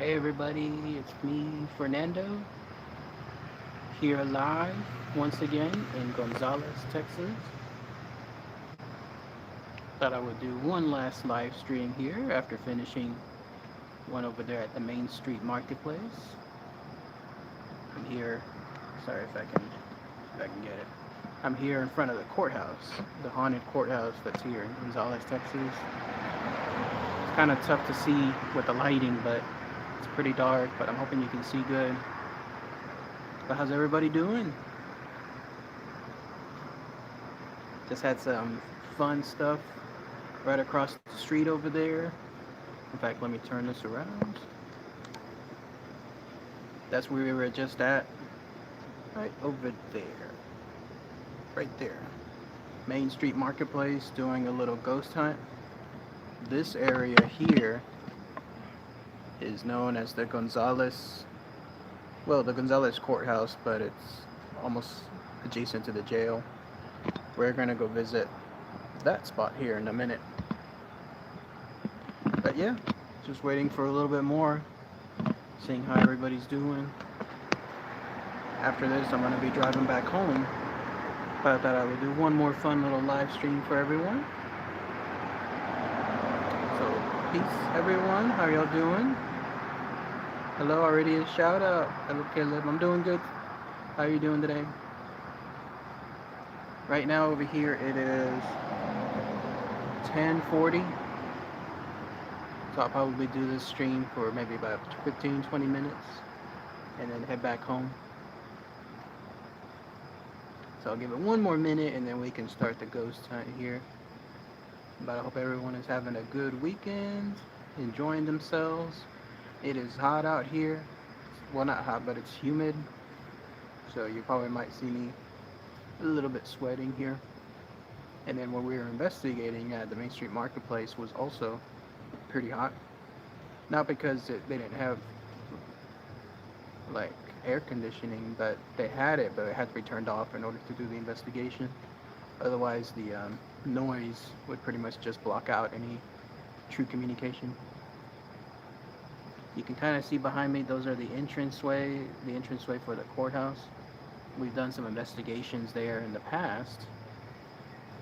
Hey everybody, it's me, Fernando, here live once again in Gonzales, Texas. Thought I would do one last live stream here after finishing one over there at the Main Street Marketplace. I'm here, sorry if I can get it. I'm here in front of the courthouse, the haunted courthouse that's here in Gonzales, Texas. It's kind of tough to see with the lighting, but it's pretty dark, but I'm hoping you can see good. But how's everybody doing? Just had some fun stuff right across the street over there. In fact, let me turn this around. That's where we were just at. Right over there. Right there. Main Street Marketplace doing a little ghost hunt. This area here is known as the Gonzales, well, the Gonzales courthouse, but it's almost adjacent to the jail. We're gonna go visit that spot here in a minute. But yeah, just waiting for a little bit more, seeing how everybody's doing. After this, I'm gonna be driving back home. But I thought I would do one more fun little live stream for everyone. So, peace everyone, how y'all doing? Hello, already a shout out. Hello, Caleb, I'm doing good. How are you doing today? Right now over here it is 10:40. So I'll probably do this stream for maybe about 15-20 minutes and then head back home. So I'll give it one more minute and then we can start the ghost hunt here. But I hope everyone is having a good weekend, enjoying themselves. It is hot out here. Well, not hot, but it's humid. So you probably might see me a little bit sweating here. And then when we were investigating at the Main Street Marketplace was also pretty hot. Not because they didn't have like air conditioning, but they had it, but it had to be turned off in order to do the investigation. Otherwise, the noise would pretty much just block out any true communication. You can kind of see behind me, those are the entranceway for the courthouse. We've done some investigations there in the past.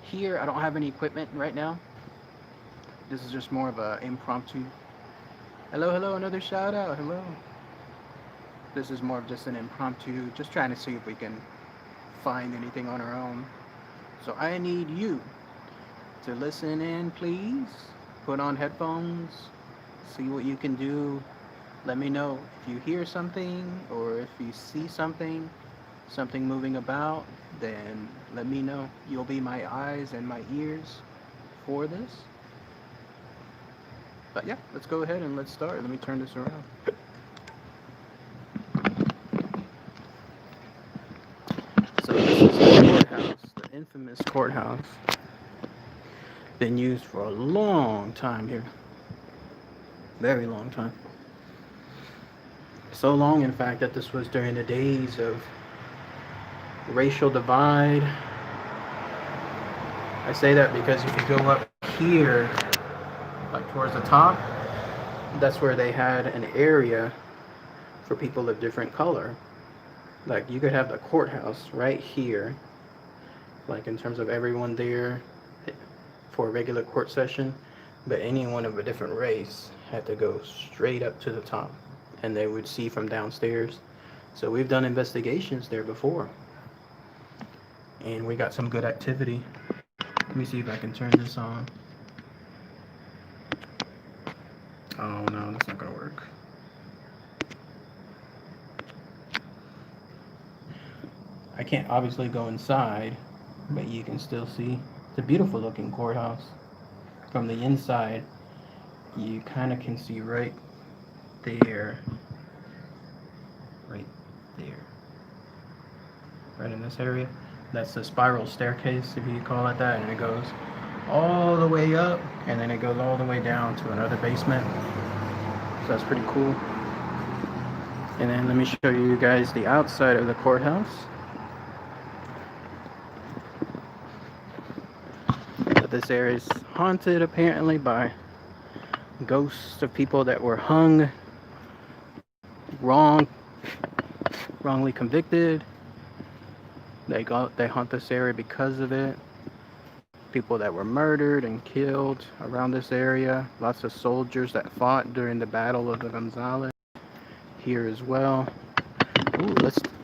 Here, I don't have any equipment right now. This is just more of a impromptu. Hello, hello, another shout out, hello. This is more of just an impromptu, just trying to see if we can find anything on our own. So I need you to listen in, please. Put on headphones, see what you can do. Let me know if you hear something or if you see something moving about, then let me know. You'll be my eyes and my ears for this. But yeah, let's go ahead and let's start. Let me turn this around. So this is the courthouse, the infamous courthouse. Been used for a long time here. Very long time. So long, in fact, that this was during the days of racial divide. I say that because if you go up here, like towards the top, that's where they had an area for people of different color. Like you could have the courthouse right here, like in terms of everyone there for a regular court session, but anyone of a different race had to go straight up to the top and they would see from downstairs. So we've done investigations there before and we got some good activity. Let me see if I can turn this on. Oh no, that's not gonna work. I can't obviously go inside, but you can still see it's a beautiful looking courthouse. From the inside, you kind of can see right there, right there, right in this area. That's the spiral staircase, if you call it that, and it goes all the way up, and then it goes all the way down to another basement. So that's pretty cool. And then let me show you guys the outside of the courthouse. But this area is haunted apparently by ghosts of people that were hung wrongly convicted. They haunt this area because of it. People that were murdered and killed around this area. Lots of soldiers that fought during the Battle of the Gonzales here as well. Ooh,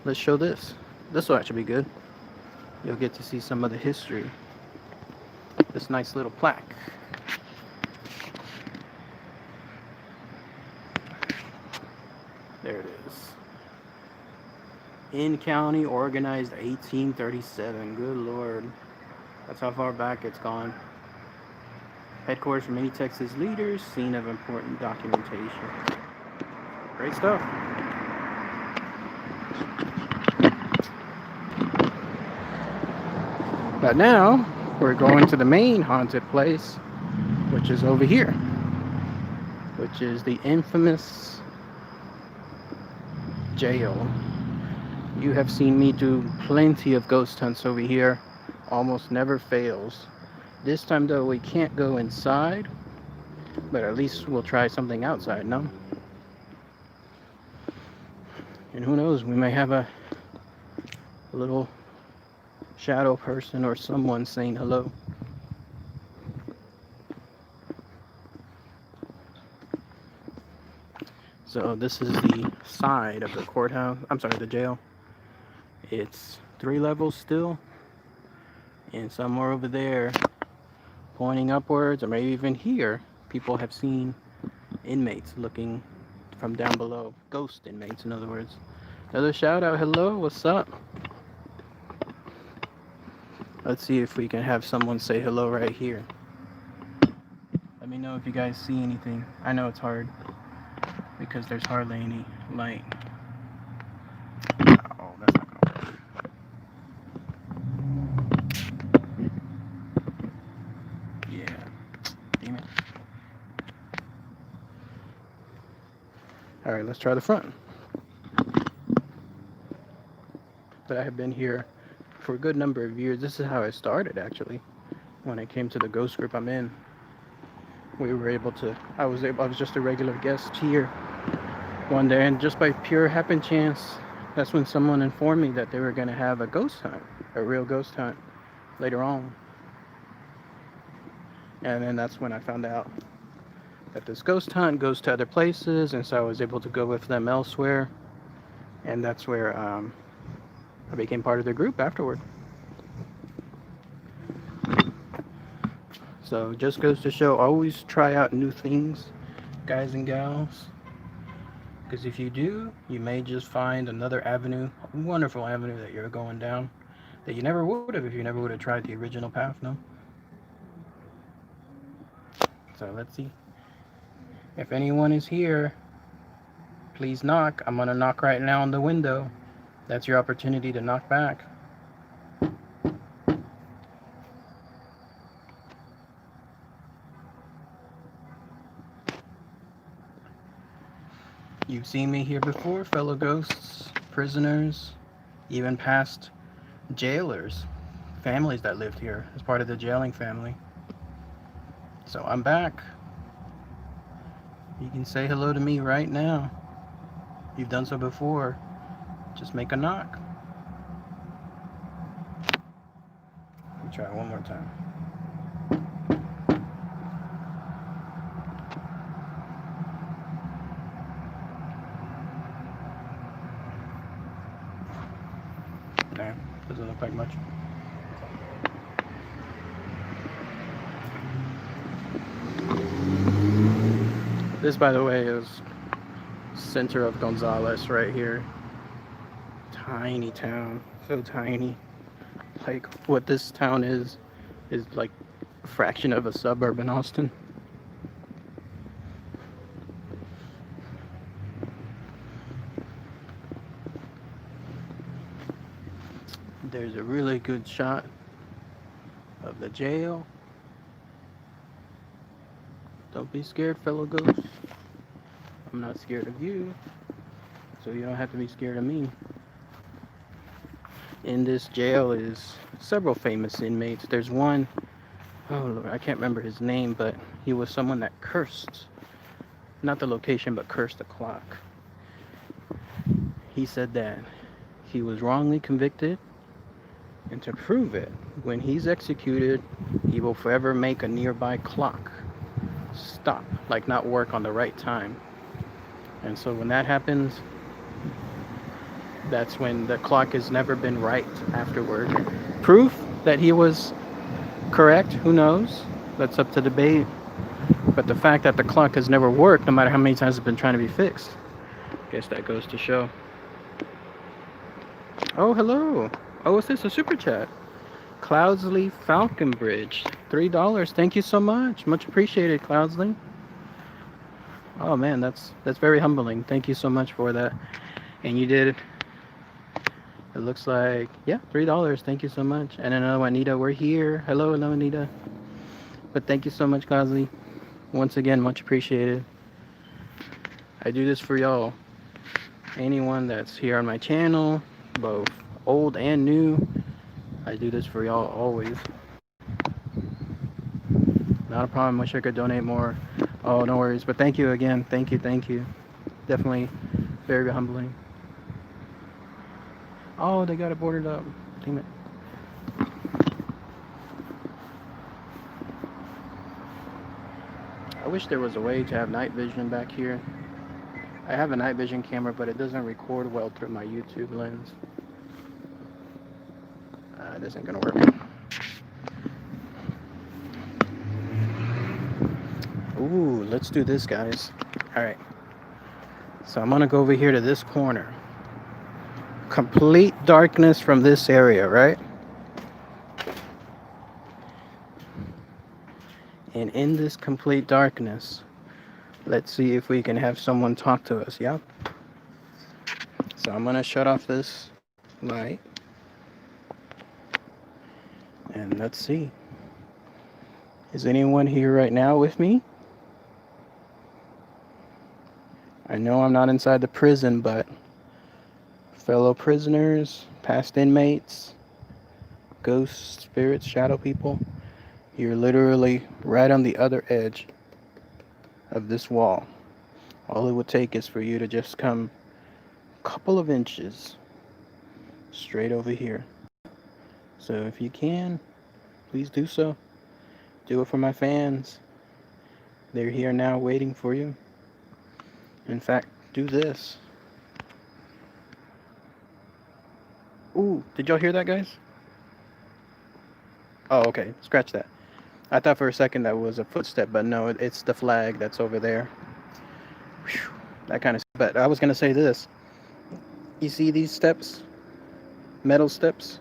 let's show this. This will actually be good. You'll get to see some of the history. This nice little plaque. There it is. In county, organized 1837. Good Lord. That's how far back it's gone. Headquarters for many Texas leaders, scene of important documentation. Great stuff. But now, we're going to the main haunted place, which is over here, which is the infamous jail. You have seen me do plenty of ghost hunts over here. Almost never fails. This time though, we can't go inside, but at least we'll try something outside, no? And who knows, we may have a little shadow person or someone saying hello. So this is the side of the courthouse, I'm sorry, the jail. It's 3 levels still, and somewhere over there, pointing upwards, or maybe even here, people have seen inmates looking from down below. Ghost inmates, in other words. Another shout out, hello, what's up? Let's see if we can have someone say hello right here. Let me know if you guys see anything. I know it's hard because there's hardly any light. Oh, that's not gonna work. Yeah. Damn it. Alright, let's try the front. But I have been here for a good number of years. This is how I started, actually. When I came to the ghost group I'm in, we were able to, I was just a regular guest here one day, and just by pure happen chance, that's when someone informed me that they were going to have a ghost hunt, a real ghost hunt, later on. And then that's when I found out that this ghost hunt goes to other places, and so I was able to go with them elsewhere, and that's where I became part of their group afterward. So just goes to show, always try out new things, guys and gals. Because if you do, you may just find another avenue, a wonderful avenue that you're going down that you never would have if you never would have tried the original path, no? So let's see. If anyone is here, please knock. I'm going to knock right now on the window. That's your opportunity to knock back. You've seen me here before, fellow ghosts, prisoners, even past jailers, families that lived here as part of the jailing family. So I'm back. You can say hello to me right now. You've done so before. Just make a knock. Let me try it one more time. Nah, doesn't look like much. This, by the way, is center of Gonzales right here. Tiny town, so tiny. Like what this town is like a fraction of a suburb in Austin. There's a really good shot of the jail. Don't be scared, fellow ghosts. I'm not scared of you, so you don't have to be scared of me. In this jail is several famous inmates. There's one, oh Lord, I can't remember his name, but he was someone that cursed, not the location, but cursed the clock. he said that he was wrongly convicted, and to prove it, when he's executed, he will forever make a nearby clock stop, like not work on the right time. And so when that happens, that's when the clock has never been right afterward. Proof that he was correct, who knows? That's up to debate. But the fact that the clock has never worked, no matter how many times it's been trying to be fixed, I guess that goes to show. Oh, hello. Oh, what's this? A super chat. Cloudsley Falcon Bridge. $3. Thank you so much. Much appreciated, Cloudsley. Oh man, that's very humbling. Thank you so much for that. And you did, it looks like, yeah, $3. Thank you so much. And another one, Anita, we're here. Hello, Anita. But thank you so much, Cloudsley. Once again, much appreciated. I do this for y'all. Anyone that's here on my channel, both old and new, I do this for y'all always. Not a problem. Wish I could donate more. Oh, no worries. But thank you again. Thank you. Definitely very humbling. Oh, they got it boarded up. Damn it. I wish there was a way to have night vision back here. I have a night vision camera, but it doesn't record well through my YouTube lens. It isn't gonna work. Ooh, let's do this, guys. All right. So I'm gonna go over here to this corner. Complete darkness from this area, right? And in this complete darkness, let's see if we can have someone talk to us. Yep. So I'm gonna shut off this light. And let's see. Is anyone here right now with me? I know I'm not inside the prison, but fellow prisoners, past inmates, ghosts, spirits, shadow people, you're literally right on the other edge of this wall. All it would take is for you to just come a couple of inches straight over here. So if you can, please do so. Do it for my fans. They're here now waiting for you. In fact, do this. Ooh, did y'all hear that, guys? Oh, okay. Scratch that. I thought for a second that was a footstep, but no, it's the flag that's over there. Whew, that kind of... But I was going to say this. You see these steps? Metal steps?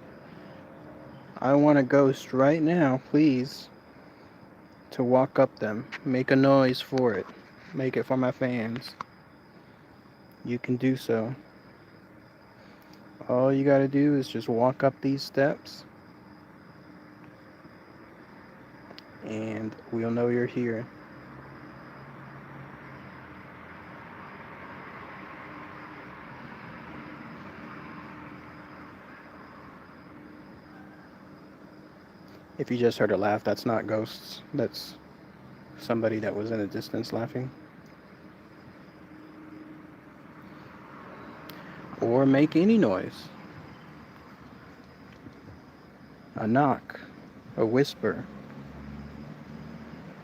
I want a ghost right now, please, to walk up them. Make a noise for it. Make it for my fans. You can do so. All you gotta do is just walk up these steps, and we'll know you're here. If you just heard a laugh, that's not ghosts. That's somebody that was in the distance laughing. Or make any noise. A knock, a whisper.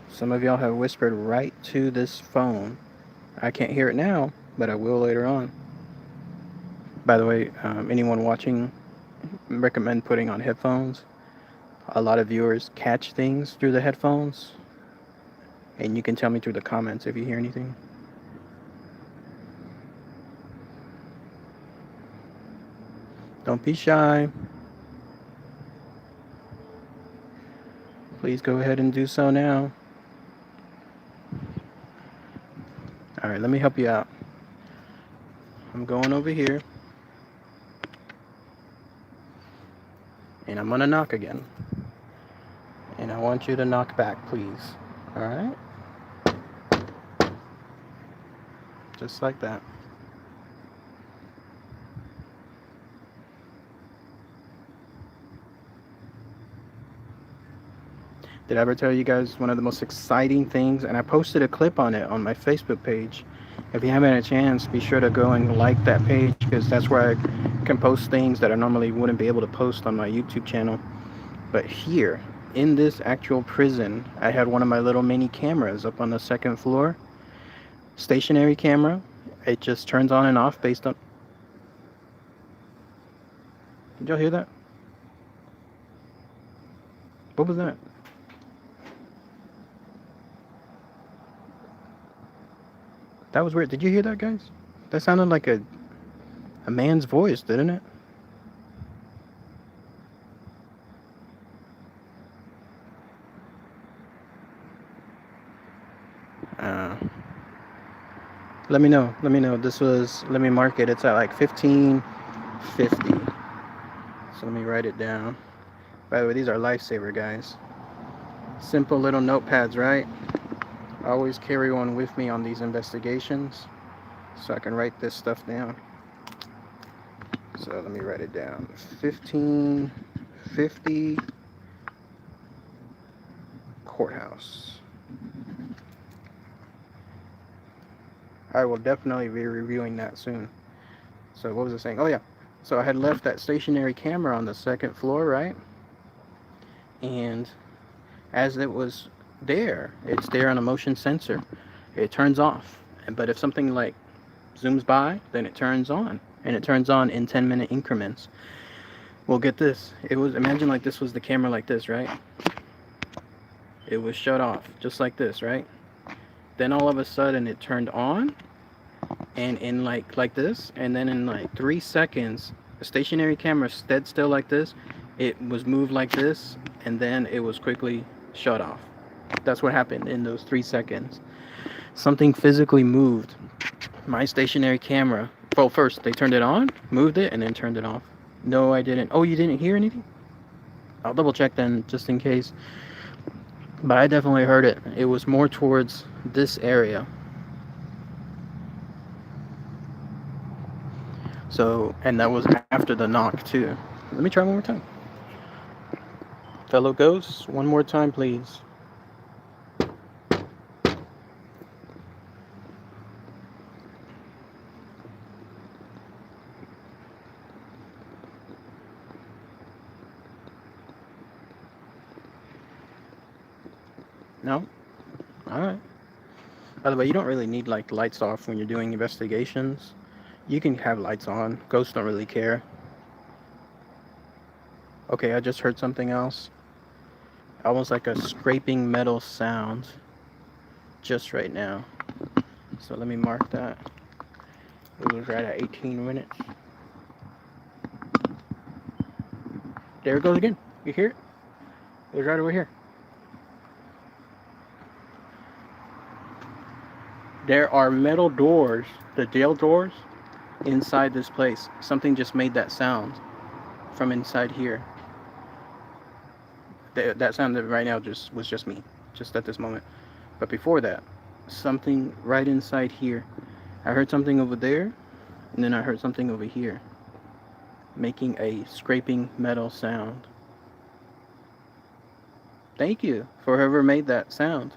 Some of y'all have whispered right to this phone. I can't hear it now, but I will later on. By the way, anyone watching, recommend putting on headphones. A lot of viewers catch things through the headphones, and you can tell me through the comments if you hear anything. Don't be shy. Please go ahead and do so now. All right, let me help you out. I'm going over here, and I'm gonna knock again. And I want you to knock back, please. All right? Just like that. Did I ever tell you guys one of the most exciting things? And I posted a clip on it on my Facebook page. If you haven't had a chance, be sure to go and like that page because that's where I can post things that I normally wouldn't be able to post on my YouTube channel. But here, in this actual prison, I had one of my little mini cameras up on the second floor. Stationary camera. It just turns on and off based on... Did y'all hear that? What was that? That was weird. Did you hear that, guys? That sounded like a man's voice, didn't it? Uh, Let me know. Let me know. This was... Let me mark it. It's at like 1550. So let me write it down. By the way, these are lifesaver, guys. Simple little notepads, right? I always carry one with me on these investigations so I can write this stuff down. So let me write it down. 1550 courthouse. I will definitely be reviewing that soon. So what was I saying? Oh yeah. So I had left that stationary camera on the second floor, right? And as it was there, it's there on a motion sensor. It turns off. But if something like zooms by, then it turns on. And it turns on in 10-minute increments. Well, get this. It was... Imagine like this was the camera like this, right? It was shut off just like this, right? Then all of a sudden it turned on, and in like this, and then in like 3 seconds, the stationary camera stood still like this. It was moved like this, and then it was quickly shut off. That's what happened in those 3 seconds. Something physically moved my stationary camera. Well, first they turned it on, moved it, and then turned it off. No, I didn't. Oh, you didn't hear anything? I'll double check then, just in case. But I definitely heard it. It was more towards this area. So, and that was after the knock too. Let me try one more time. Fellow ghosts, one more time, please. No? Alright. By the way, you don't really need like lights off when you're doing investigations. You can have lights on. Ghosts don't really care. Okay, I just heard something else. Almost like a scraping metal sound. Just right now. So let me mark that. It was right at 18 minutes. There it goes again. You hear it? It was right over here. There are metal doors, the jail doors, inside this place. Something just made that sound from inside here. That sound right now was just me, just at this moment. But before that, something right inside here. I heard something over there, and then I heard something over here, making a scraping metal sound. Thank you for whoever made that sound.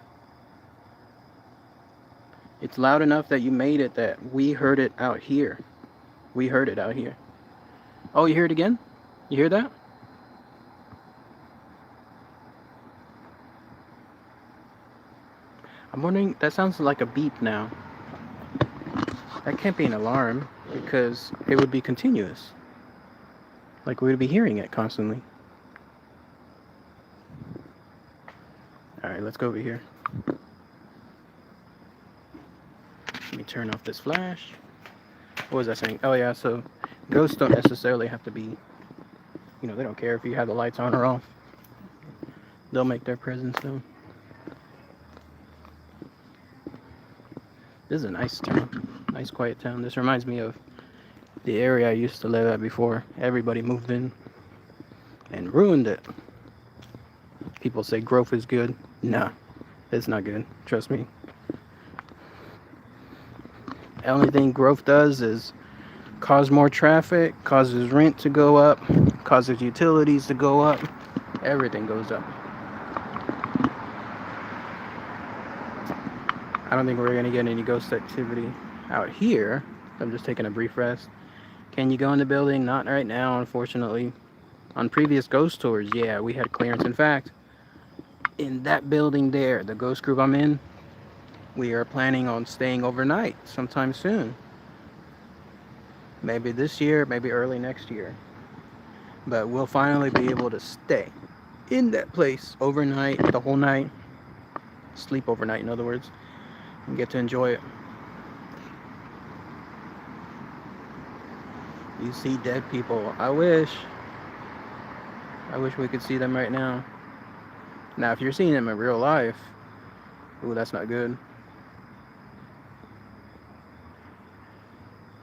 It's loud enough that you made it that we heard it out here. We heard it out here. Oh, you hear it again? You hear that? I'm wondering, that sounds like a beep now. That can't be an alarm because it would be continuous. Like we would be hearing it constantly. Alright, let's go over here. Let me turn off this flash. What was I saying? Oh yeah, so ghosts don't necessarily have to be, they don't care if you have the lights on or off. They'll make their presence known. This is a nice town. Nice quiet town. This reminds me of the area I used to live at before everybody moved in and ruined it. People say growth is good. Nah, it's not good. Trust me. The only thing growth does is cause more traffic, causes rent to go up, causes utilities to go up. Everything goes up. I don't think we're going to get any ghost activity. Out here, I'm just taking a brief rest. Can you go in the building? Not right now, unfortunately. On previous ghost tours, yeah, we had clearance. In fact, in that building there, the ghost group I'm in, we are planning on staying overnight sometime soon. Maybe this year, maybe early next year. But we'll finally be able to stay in that place overnight, the whole night. Sleep overnight, in other words, and get to enjoy it. You see dead people. I wish. I wish we could see them right now. Now, if you're seeing them in real life, ooh, that's not good.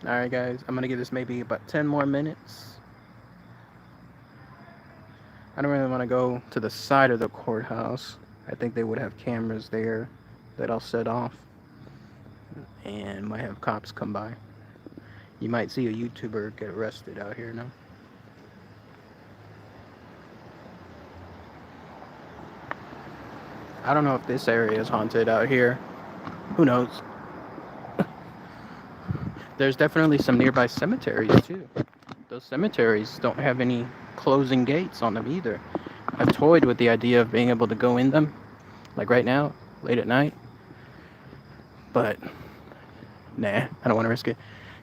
Alright, guys, I'm gonna give this maybe about 10 more minutes. I don't really want to go to the side of the courthouse. I think they would have cameras there that I'll set off and might have cops come by. You might see a YouTuber get arrested out here now. I don't know if this area is haunted out here. Who knows? There's definitely some nearby cemeteries too. Those cemeteries don't have any closing gates on them either. I've toyed with the idea of being able to go in them, like right now, late at night. But, nah, I don't want to risk it.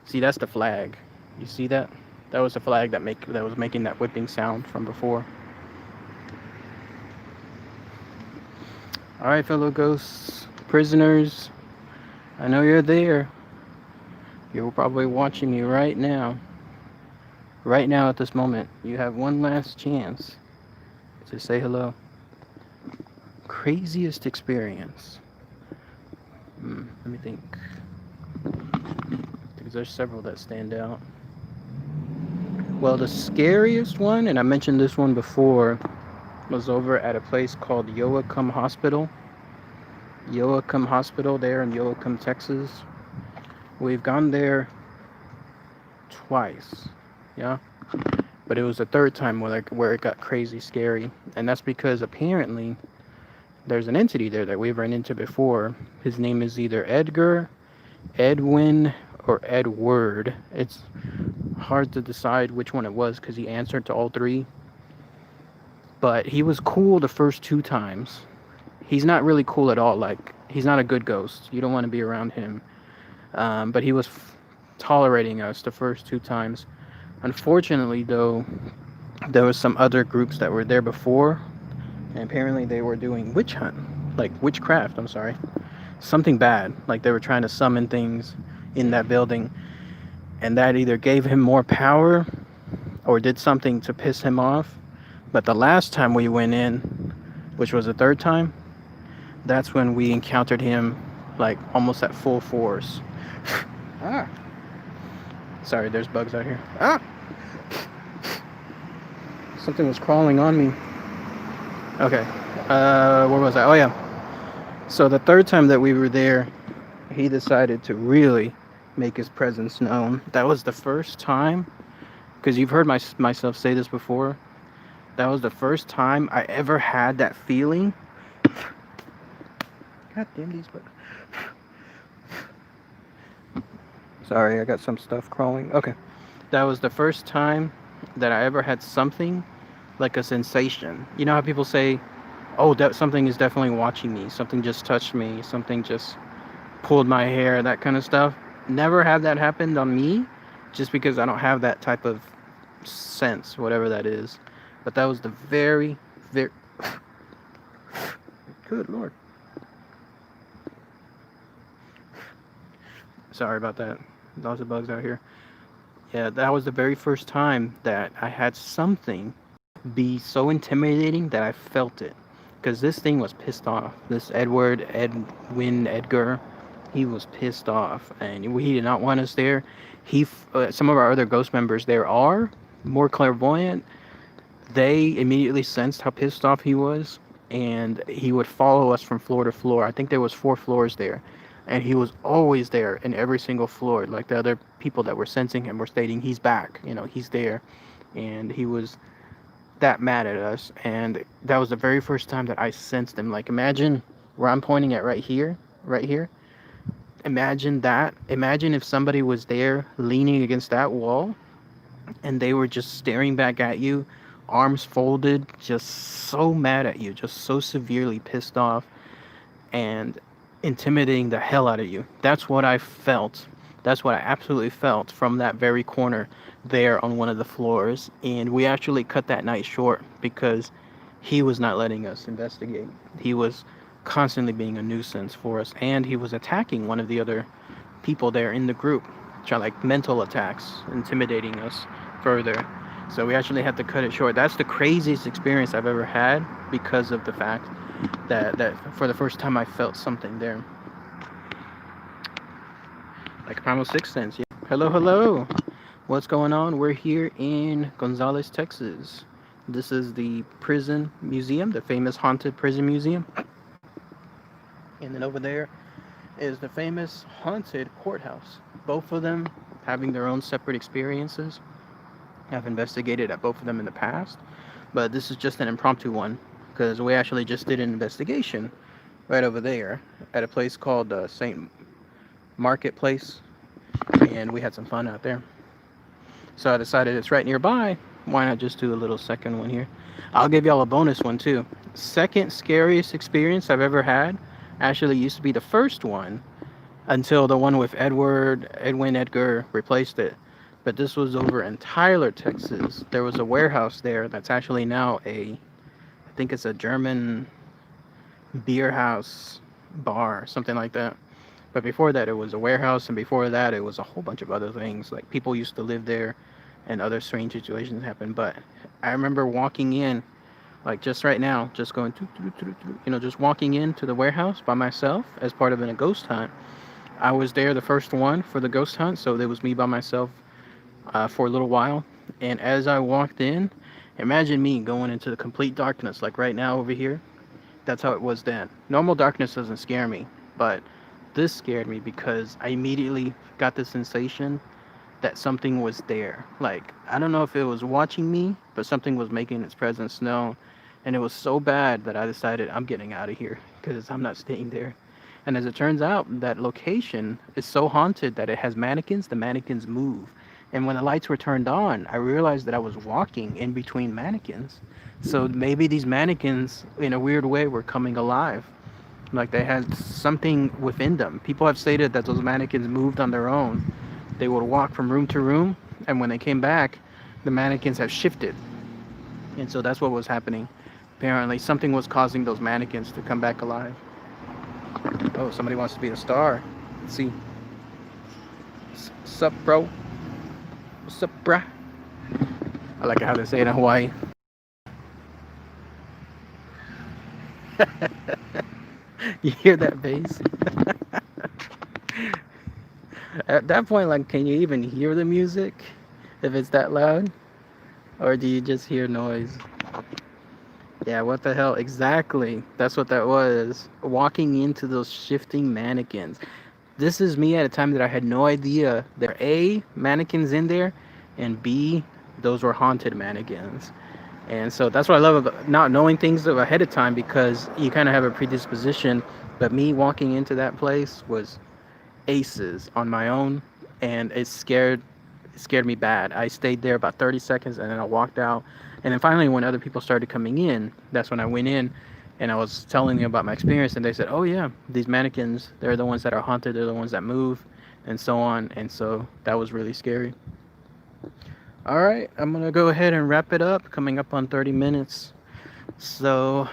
See, that's the flag. You see that? That was the flag that was making that whipping sound from before. Alright, fellow ghosts, prisoners, I know you're there. You're probably watching me right now. Right now, at this moment, you have one last chance to say hello. Craziest experience. Let me think. Because there's several that stand out. Well, the scariest one, and I mentioned this one before, was over at a place called Yoakum Hospital. Yoakum Hospital there in Yoakum, Texas. We've gone there twice. Yeah, but it was the third time where it got crazy scary, and that's because apparently there's an entity there that we've run into before. His name is either Edgar, Edwin, or Edward. It's hard to decide which one it was because he answered to all three, but he was cool the first two times. He's not really cool at all. Like, he's not a good ghost. You don't want to be around him, but he was tolerating us the first two times. Unfortunately, though, there was some other groups that were there before, and apparently they were doing witchcraft, I'm sorry. Something bad, like they were trying to summon things in that building, and that either gave him more power or did something to piss him off. But the last time we went in, which was the third time, that's when we encountered him, like, almost at full force. Ah. Sorry, there's bugs out here. Ah! Something was crawling on me. Okay. Where was I? Oh, yeah. So the third time that we were there, he decided to really make his presence known. That was the first time, because you've heard myself say this before, that was the first time I ever had that feeling. God damn these bugs. Sorry, I got some stuff crawling. Okay. That was the first time that I ever had something like a sensation. You know how people say, oh, something is definitely watching me. Something just touched me. Something just pulled my hair, that kind of stuff. Never have that happened on me, just because I don't have that type of sense, whatever that is. But that was the very, very... Good Lord. Sorry about that. Lots of bugs out here. Yeah, that was the very first time that I had something be so intimidating that I felt it. Because this thing was pissed off. This Edwin, Edgar, he was pissed off. And he did not want us there. Some of our other ghost members there are more clairvoyant. They immediately sensed how pissed off he was. And he would follow us from floor to floor. I think there was 4 floors there. And he was always there in every single floor. Like, the other people that were sensing him were stating, he's back, he's there. And he was that mad at us. And that was the very first time that I sensed him. Like, imagine where I'm pointing at right here, Imagine that. Imagine if somebody was there leaning against that wall and they were just staring back at you, arms folded, just so mad at you, just so severely pissed off and intimidating the hell out of you. That's what I felt. That's what I absolutely felt from that very corner there on one of the floors. And we actually cut that night short because he was not letting us investigate. He was constantly being a nuisance for us, and he was attacking one of the other people there in the group, trying like mental attacks, intimidating us further. So we actually had to cut it short. That's the craziest experience I've ever had because of the fact that for the first time I felt something there. Like Primal Six Sense. Yeah. Hello, hello. What's going on? We're here in Gonzales, Texas. This is the prison museum, the famous haunted prison museum. And then over there is the famous haunted courthouse. Both of them having their own separate experiences. I've investigated at both of them in the past, but this is just an impromptu one because we actually just did an investigation right over there at a place called St. Marketplace, and we had some fun out there. So I decided it's right nearby. Why not just do a little second one here? I'll give y'all a bonus one too. Second scariest experience I've ever had actually used to be the first one until the one with Edwin Edgar replaced it. But this was over in Tyler, Texas. There was a warehouse there that's actually now I think it's a German beer house bar, something like that. But before that, it was a warehouse, and before that, it was a whole bunch of other things. Like people used to live there, and other strange situations happened. But I remember walking in, like just right now, just going, just walking into the warehouse by myself as part of a ghost hunt. I was there the first one for the ghost hunt, so there was me by myself for a little while. And as I walked in, imagine me going into the complete darkness, like right now over here. That's how it was then. Normal darkness doesn't scare me, but this scared me because I immediately got the sensation that something was there. Like, I don't know if it was watching me, but something was making its presence known. And it was so bad that I decided I'm getting out of here because I'm not staying there. And as it turns out, that location is so haunted that it has mannequins. The mannequins move. And when the lights were turned on, I realized that I was walking in between mannequins. So maybe these mannequins, in a weird way, were coming alive. Like they had something within them. People have stated that those mannequins moved on their own. They would walk from room to room, and when they came back, the mannequins have shifted. And so that's what was happening. Apparently, something was causing those mannequins to come back alive. Oh, somebody wants to be the star. Let's see. Sup, bro? What's up, bruh? I like how they say it in Hawaii. You hear that bass? At that point, like, can you even hear the music if it's that loud? Or do you just hear noise? Yeah, what the hell? Exactly. That's what that was. Walking into those shifting mannequins. This is me at a time that I had no idea there were A, mannequins in there, and B, those were haunted mannequins. And so that's what I love about not knowing things ahead of time, because you kind of have a predisposition. But me walking into that place was aces on my own, and it scared me bad. I stayed there about 30 seconds, and then I walked out. And then finally, when other people started coming in, that's when I went in and I was telling them about my experience, and they said, oh yeah, these mannequins, they're the ones that are haunted, they're the ones that move, and so on. And so that was really scary. All right, I'm gonna go ahead and wrap it up, coming up on 30 minutes. So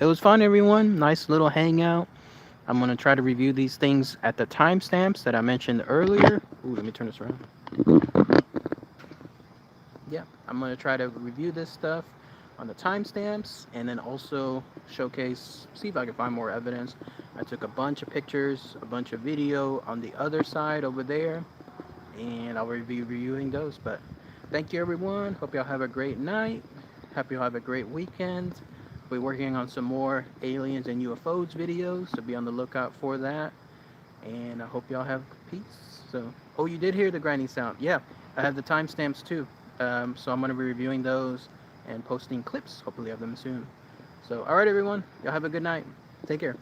it was fun, everyone. Nice little hangout. I'm gonna try to review these things at the timestamps that I mentioned earlier. Ooh, let me turn this around. Yeah, I'm gonna try to review this stuff on the timestamps, and then also showcase, see if I can find more evidence. I took a bunch of pictures, a bunch of video on the other side over there, and I'll be reviewing those. But thank you, everyone. Hope y'all have a great night. Hope y'all have a great weekend. We're working on some more aliens and UFOs videos, so be on the lookout for that. And I hope y'all have peace. So, oh, you did hear the grinding sound. Yeah, I have the timestamps too. So I'm going to be reviewing those and posting clips. Hopefully have them soon. So, all right, everyone. Y'all have a good night. Take care.